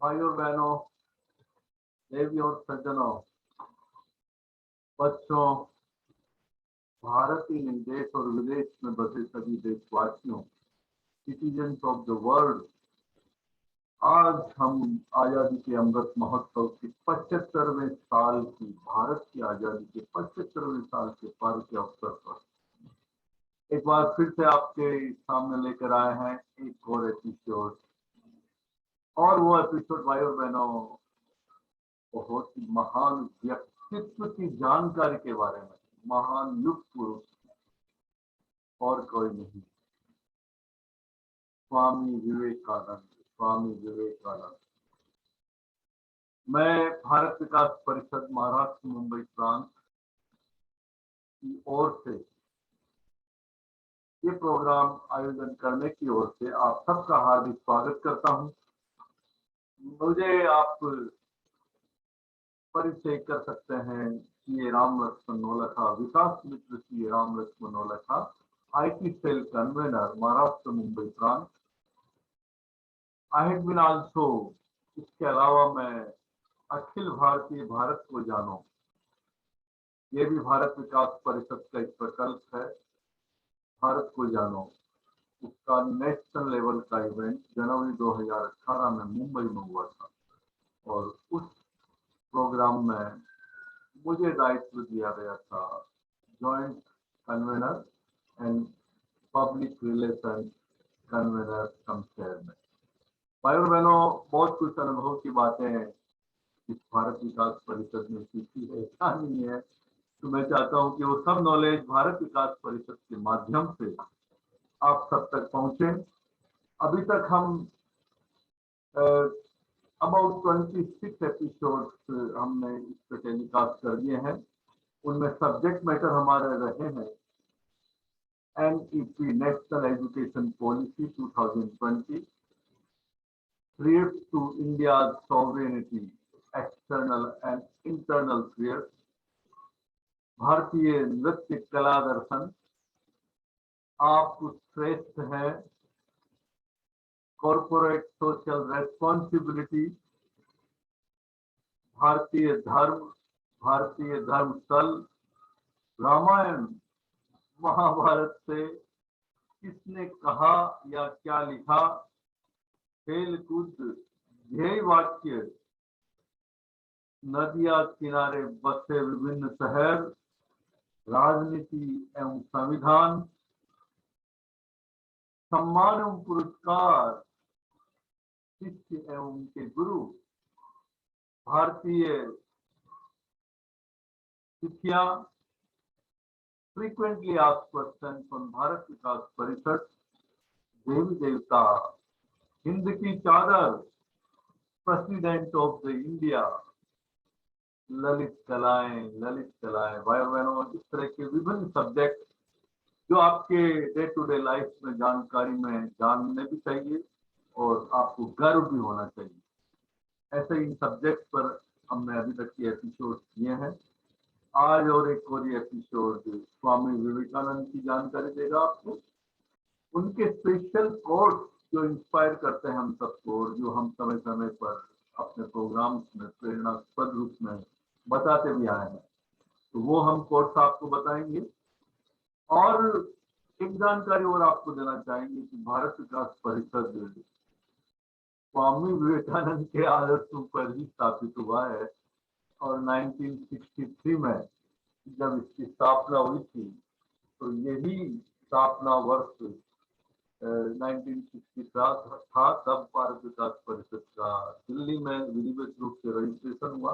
भाइयों बहनों, देवियों और सज्जनों, बच्चों, भारत ही नहीं देश और विदेश में बसे सभी देशवासियों, सिटीजन्स ऑफ द वर्ल्ड, आज हम आजादी के अमृत महोत्सव के 75वें साल की, भारत की आजादी के 75वें साल के पर्व के अवसर पर एक बार फिर से आपके सामने लेकर आए हैं एक और एपिसोड। और वो एपिसोड भाइयों बहनों बहुत ही महान व्यक्तित्व की जानकारी के बारे में। महान युग पुरुष और कोई नहीं, स्वामी विवेकानंद। स्वामी विवेकानंद। मैं भारत विकास परिषद महाराष्ट्र मुंबई प्रांत की ओर से ये प्रोग्राम आयोजन करने की ओर से आप सबका हार्दिक स्वागत करता हूं। मुझे आप परिचय कर सकते हैं सी राम लक्ष्मण नौलखा, विकास मित्र C Ram Laxman Naulakha, IT cell convenor Maharashtra Mumbai प्रांत। आई हैव बीन आल्सो, इसके अलावा मैं अखिल भारतीय भारत को जानो, ये भी भारत विकास परिषद का एक प्रकल्प है। भारत को जानो, उसका नेशनल लेवल का इवेंट जनवरी 2018 में मुंबई में हुआ था और उस प्रोग्राम में मुझे दायित्व दिया गया था joint convener and public relation convener come chairman. भाइयों बहनों, बहुत कुछ अनुभव की बातें इस भारत विकास परिषद में सीखी है, क्या नहीं है, तो मैं चाहता हूं कि वो सब नॉलेज भारत विकास परिषद के माध्यम से आप सब तक पहुंचे। अभी तक हम अबाउट 26 एपिसोड हमने इस पर टेलीकास्ट कर दिए हैं। उनमें सब्जेक्ट मैटर हमारे रहे हैं NEP national education policy 2020, threats to India's sovereignty, external and internal threats, भारतीय नृत्य कला दर्शन, आप श्रेष्ठ हैं, कॉर्पोरेट सोशल रेस्पॉन्सिबिलिटी, भारतीय धर्म स्थल, रामायण महाभारत से किसने कहा या क्या लिखा, खेल कूद, ध्येय वाक्य, नदिया किनारे बसे विभिन्न शहर, राजनीति एवं संविधान, सम्मान एवं पुरस्कार, शिष्य एवं उनके गुरु, भारतीय तिथियां, frequently asked question from Bharat Vikas Parishad, देवी देवता, हिंद की चादर, प्रेसिडेंट ऑफ द इंडिया, ललित कलाएं। भाई बहनों, इस तरह के विभिन्न सब्जेक्ट जो आपके डे टू डे लाइफ में जानकारी में जानने भी चाहिए और आपको गर्व भी होना चाहिए, ऐसे इन सब्जेक्ट पर हमने अभी तक के एपिसोड किए हैं। आज और एक और एपिसोड स्वामी विवेकानंद की जानकारी देगा आपको, उनके स्पेशल कोट्स जो इंस्पायर करते हैं हम सबको और जो हम समय समय पर अपने प्रोग्राम्स में प्रेरणास्पद रूप में बताते भी आए हैं, तो वो हम कोट्स आपको बताएंगे। और एक जानकारी और आपको देना चाहेंगे कि भारत विकास परिषद स्वामी विवेकानंद के आदर्शों पर ही स्थापित हुआ है और 1963 में जब इसकी स्थापना हुई थी तो यही स्थापना वर्ष 1963 था। तब भारत विकास परिषद का दिल्ली में विधिवत रूप से रजिस्ट्रेशन हुआ।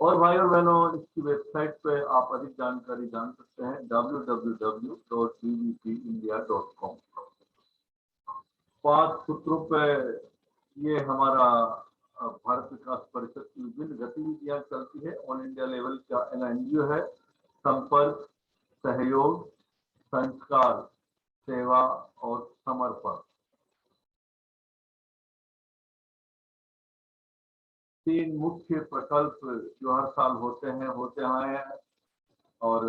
और भाई और बहनों, इसकी वेबसाइट पे आप अधिक जानकारी जान सकते हैं www.bvpindia.com। 5 सूत्रों पे ये हमारा भारत विकास परिषद की विभिन्न गतिविधियां चलती है। ऑल इंडिया लेवल का NGO है। संपर्क, सहयोग, संस्कार, सेवा और समर्पण, 3 मुख्य प्रकल्प जो हर साल होते आए हैं और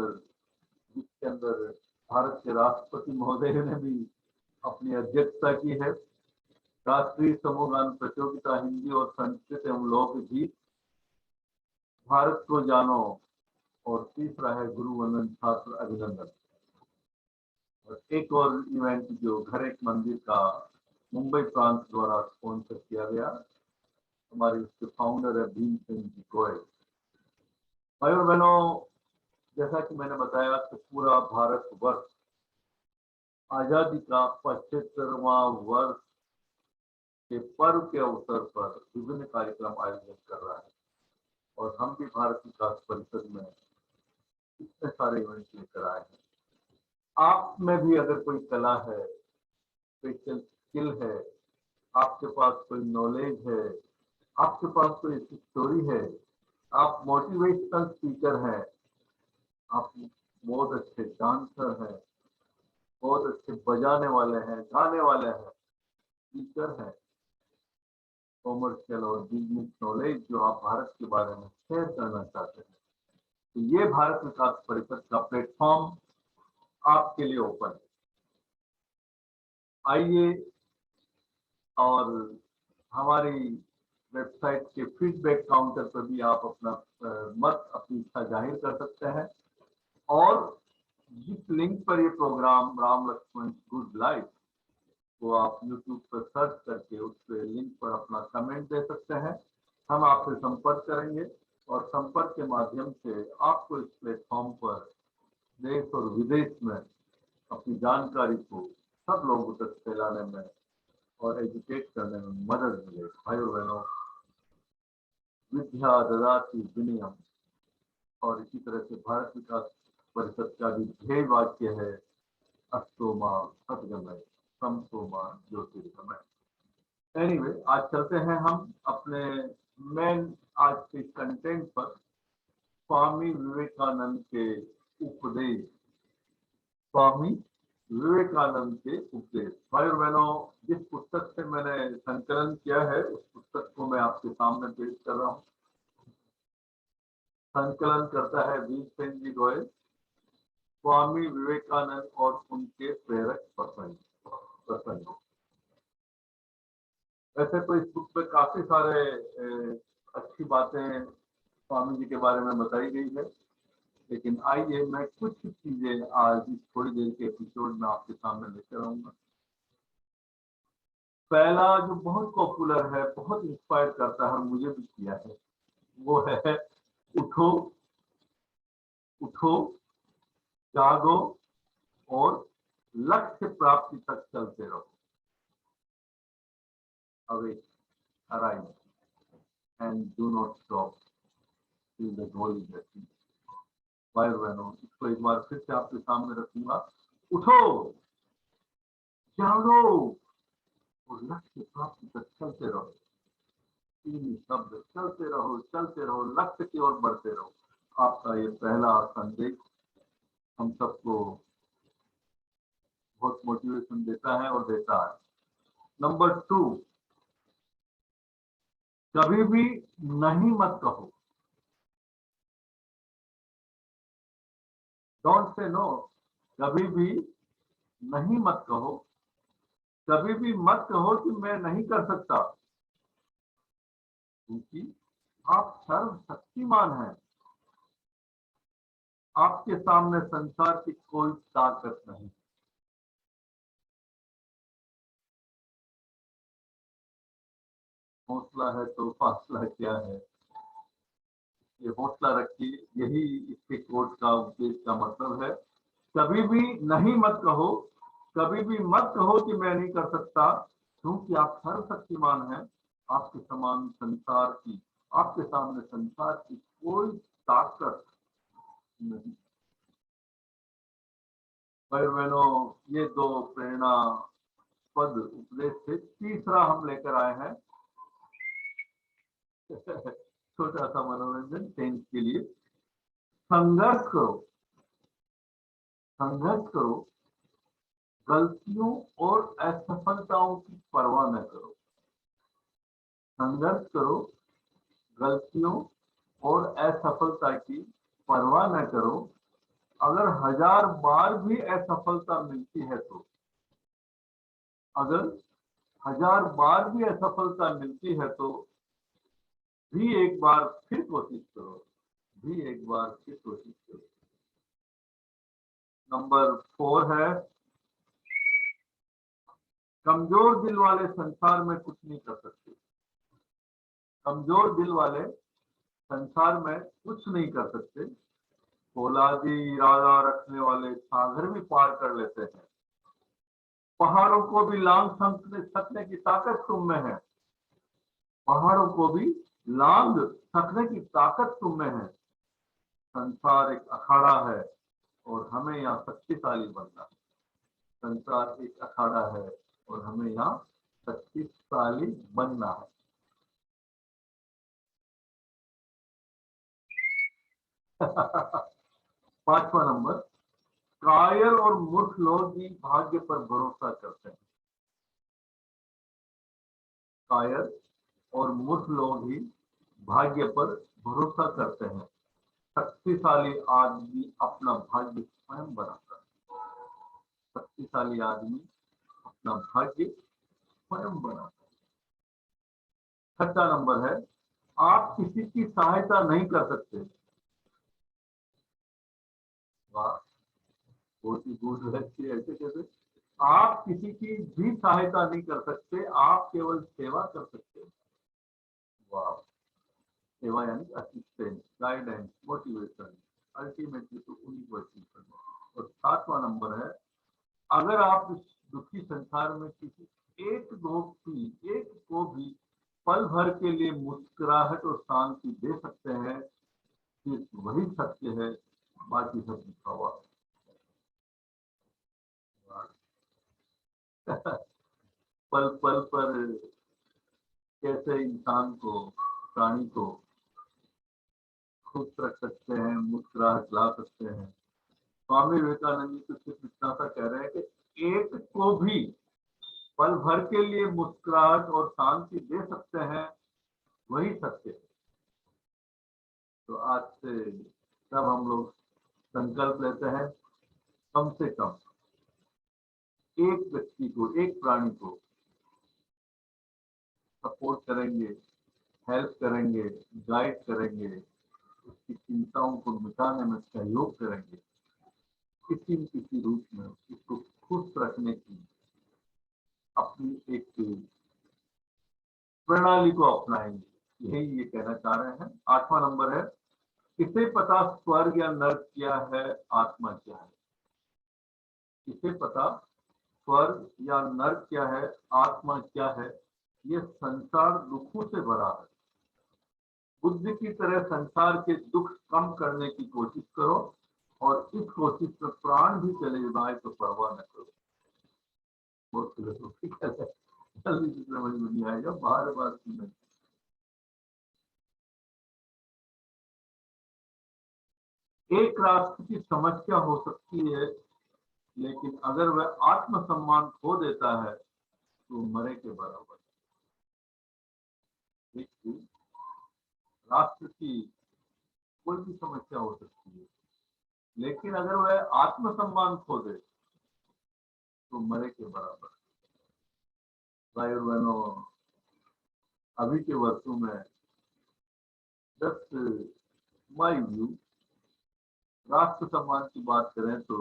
जिसके अंदर भारत के राष्ट्रपति महोदय ने भी अपनी अध्यक्षता की है। राष्ट्रीय समूहगान प्रतियोगिता हिंदी और संस्कृत एवं लोकगीत, भारत को जानो, और तीसरा है गुरु वंदन छात्र अभिनंदन। और एक और इवेंट जो घर एक मंदिर का मुंबई प्रांत द्वारा स्पॉन्सर किया गया, हमारे उसके फाउंडर है भीम सिंह जी गोयल। भाई और बहनों, जैसा कि मैंने बताया कि पूरा भारत वर्ष आजादी का 75वां वर्ष के पर्व के अवसर पर विभिन्न कार्यक्रम आयोजित कर रहा है, और हम भी भारत विकास परिषद में इतने सारे इवेंट लेकर आए हैं। आप में भी अगर कोई कला है, स्पेशल स्किल है, आपके पास कोई नॉलेज है, आपके पास कोई स्टोरी है, आप मोटिवेशनल स्पीकर हैं, आप बहुत अच्छे डांसर हैं, बहुत अच्छे बजाने वाले हैं, गाने वाले हैं, टीचर हैं, कॉमर्शियल और बिजनेस नॉलेज जो आप भारत के बारे में शेयर करना चाहते हैं, तो ये भारत विकास परिषद का प्लेटफॉर्म आपके लिए ओपन है। आइए और हमारी वेबसाइट के फीडबैक काउंटर पर भी आप अपना मत, अपनी इच्छा जाहिर कर सकते हैं, और जिस लिंक पर ये program Ram Lakshman good life, वो आप YouTube पर सर्च करके उस लिंक पर अपना कमेंट दे सकते हैं। हम आपसे संपर्क करेंगे और संपर्क के माध्यम से आपको इस प्लेटफॉर्म पर देश और विदेश में अपनी जानकारी को सब लोगों तक फैलाने में और एजुकेट करने में मदद मिले। भाइयों बहनों, विद्या ददाति विनयम, और इसी तरह से भारत विकास परिषद का भी ध्येय वाक्य है अस्तो मां सद्गमय समतो मां ज्योतिर्गमय। एनीवे, आज चलते हैं हम अपने मेन आज के कंटेंट पर, स्वामी विवेकानंद के उपदेश। स्वामी विवेकानंद के उपदेश। भाई और बहनों, जिस पुस्तक से मैंने संकलन किया है उस पुस्तक को मैं आपके सामने पेश कर रहा हूँ। संकलन करता है भीम सिंह जी गोयल, स्वामी विवेकानंद और उनके प्रेरक प्रसंग। वैसे तो इस बुक में काफी सारे अच्छी बातें स्वामी जी के बारे में बताई गई है, लेकिन आइए मैं कुछ चीजें आज इस थोड़ी देर के एपिसोड में आपके सामने लेकर आऊंगा। पहला जो बहुत पॉपुलर है, बहुत इंस्पायर करता है, मुझे भी किया है, वो है उठो उठो, जागो और लक्ष्य प्राप्ति तक चलते रहो। Awake, arise, and do not stop till the goal is achieved. भाई बहनों, इसको एक बार फिर से आपके सामने रखूंगा। उठो, जागो और लक्ष्य प्राप्ति तक चलते रहो। तीन शब्द, चलते रहो, लक्ष्य की ओर बढ़ते रहो। आपका ये पहला संदेश हम सबको बहुत मोटिवेशन देता है और देता है। नंबर 2, कभी भी नहीं मत कहो। Don't say no. कभी भी नहीं मत कहो। कभी भी मत कहो कि मैं नहीं कर सकता, क्योंकि आप सर्वशक्तिमान हैं। आपके सामने संसार की कोई ताकत नहीं। हौसला है तो फासला क्या है, ये हौसला रखिए, यही इसके कोट का उपदेश का मतलब है। कभी भी नहीं मत कहो, कभी भी मत कहो कि मैं नहीं कर सकता, क्योंकि आप सर्वशक्तिमान हैं। आपके समान संसार की, आपके सामने संसार की कोई ताकत नहीं। भाई बहनों, ये 2 प्रेरणा पद उपदेश थे। तीसरा हम लेकर आए हैं छोटा सा मनोरंजन टेंस के लिए। संघर्ष करो, संघर्ष करो, गलतियों और असफलताओं की परवाह न करो। संघर्ष करो, गलतियों और असफलता की परवाह न करो। अगर 1000 बार भी असफलता मिलती है तो, अगर 1000 बार भी असफलता मिलती है तो भी एक बार फिर कोशिश करो, भी एक बार फिर कोशिश करो। नंबर 4 है, कमजोर दिल वाले संसार में कुछ नहीं कर सकते। कमजोर दिल वाले संसार में कुछ नहीं कर सकते। फौलादी इरादा रखने वाले सागर भी पार कर लेते हैं। पहाड़ों को भी लांग सकने की ताकत तुम में है। पहाड़ों को भी लांग सकने की ताकत तुम में है। संसार एक अखाड़ा है और हमें यहाँ शक्तिशाली बनना है। संसार एक अखाड़ा है और हमें यहाँ शक्तिशाली बनना है। 5वां नंबर, कायर और मूर्ख लोग ही भाग्य पर भरोसा करते हैं। कायर और मूर्ख लोग ही भाग्य पर भरोसा करते हैं। शक्तिशाली आदमी अपना भाग्य स्वयं बनाता है। शक्तिशाली आदमी अपना भाग्य स्वयं बनाता है। 6वां नंबर है, आप किसी की सहायता नहीं कर सकते। वाह, बहुत ही गुड व्यक्ति, ऐसे कैसे? आप किसी की भी सहायता नहीं कर सकते, आप केवल सेवा कर सकते हैं। वाह, सेवा यानी असिस्टेंस, गाइडेंस, मोटिवेशन, अल्टीमेटली तो उन्हीं को अचीव करना। और 7वां नंबर है, अगर आप इस दुखी संसार में किसी एक को भी पल भर के लिए मुस्कुराहट और शांति दे सकते हैं, सिर्फ वही सत्य है, बाकी सब लिखा हुआ है। पल पल पर कैसे इंसान को, प्राणी को खुश रख सकते हैं, मुस्कुराहट ला सकते हैं। स्वामी विवेकानंद जी तो सिर्फ इतना सा कह रहे हैं कि एक को भी पल भर के लिए मुस्कुराहट और शांति दे सकते हैं, वही सत्य है। तो आज से सब हम लोग संकल्प लेते हैं, कम से कम एक व्यक्ति को, एक प्राणी को सपोर्ट करेंगे, हेल्प करेंगे, गाइड करेंगे, उसकी चिंताओं को मिटाने में सहयोग करेंगे, किसी न किसी रूप में उसको खुश रखने की अपनी एक प्रणाली को अपनाएंगे। यही ये कहना चाह रहे हैं। 8वां नंबर है, किसे पता स्वर्ग या नर्क क्या है, आत्मा क्या है। किसे पता स्वर्ग या नर्क क्या है, आत्मा क्या है। ये संसार दुखों से भरा है। बुद्ध की तरह संसार के दुख कम करने की कोशिश करो और इस कोशिश में प्राण भी चले जाए तो परवाह न करो। बहुत फिलोसॉफिकल है, जल्दी से समझ में नहीं आएगा, बार बार सुनने। एक राष्ट्र की समस्या हो सकती है, लेकिन अगर वह आत्मसम्मान खो देता है तो मरे के बराबर। एक राष्ट्र की कोई भी समस्या हो सकती है, लेकिन अगर वह आत्मसम्मान खो दे तो मरे के बराबर। भाई और बहनों, अभी के वर्षों में जस्ट माय व्यू, राष्ट्र सम्मान की बात करें तो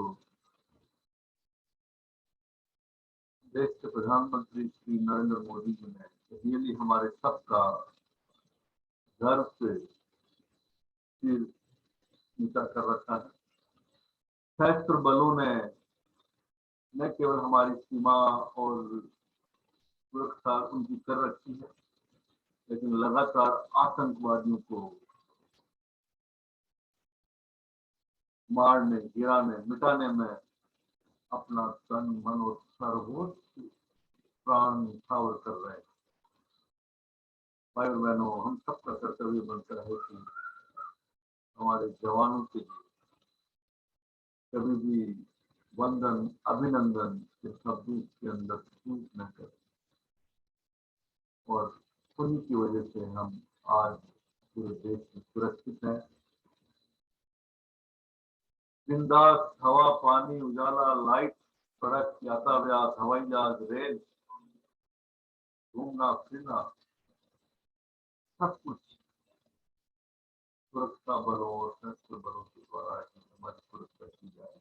देश के प्रधानमंत्री श्री नरेंद्र मोदी जी ने रियली हमारे सबका गर्व से सिर ऊंचा कर रखा है। सशस्त्र बलों ने न केवल हमारी सीमा और सुरक्षा उनकी कर रखी है, लेकिन लगातार आतंकवादियों को मारने, गिराने, मिटाने में अपना तन, मन और सर्वोच्च प्राण न्यौछावर कर रहे हैं। भाई बहनों, हम सबका कर्तव्य बनता है कि हमारे जवानों के लिए कभी भी वंदन, अभिनंदन के शब्दों के अंदर चूक न करें। और उन्हीं की वजह से हम आज पूरे देश में सुरक्षित हैं। बिंदास हवा, पानी, उजाला, लाइट, सड़क, यातायात, हवाई जहाज, रेल, घूमना फिरना सब कुछ सुरक्षा बलों और सशस्त्र बलों के द्वारा हमारी सुरक्षा की जाए।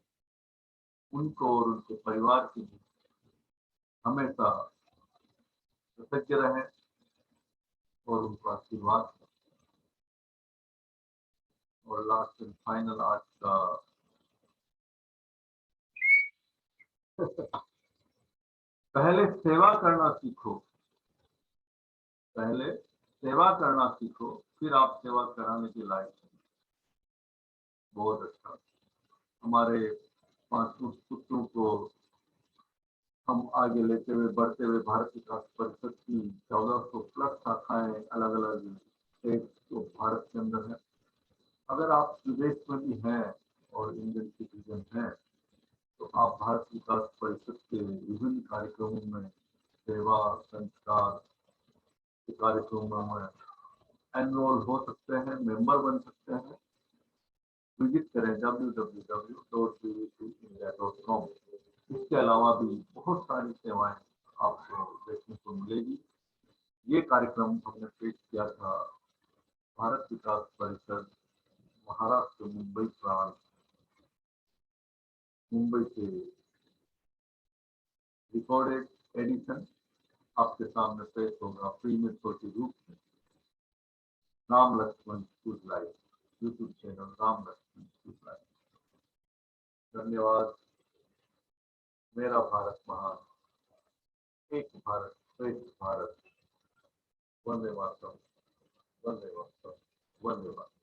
उनको और उनके परिवार के लिए हमेशा कृतज्ञ रहें और उनका आशीर्वाद करें। और लास्ट एंड फाइनल आज का पहले सेवा करना सीखो, पहले सेवा करना सीखो, फिर आप सेवा कराने के लायक हैं। बहुत अच्छा। हमारे 5 पुत्रों को हम आगे लेते हुए बढ़ते हुए भारत विकास परिषद की 1400 प्लस शाखाएं अलग अलग स्टेट तो भारत के अंदर है। अगर आप विदेश में भी हैं और इंडियन सिटीजन हैं तो आप भारत विकास परिषद के विभिन्न कार्यक्रमों में सेवा संस्कार के कार्यक्रमों में एनरोल हो सकते हैं, मेंबर बन सकते हैं। विजिट करें www.bbcindia.com। इसके अलावा भी बहुत सारी सेवाएं आपको देखने को मिलेगी। ये कार्यक्रम हमने पेश किया था भारत विकास परिषद महाराष्ट्र मुंबई प्रांत मुंबई से रिकॉर्डेड एडिशन आपके सामने पेश होगा प्रीमियर शो के रूप में। Ram Lakshman school live YouTube channel Ram Lakshman school live. धन्यवाद। मेरा भारत महान, एक भारत श्रेष्ठ भारत। वंदे मातरम, वंदे मातरम, वंदे मातरम।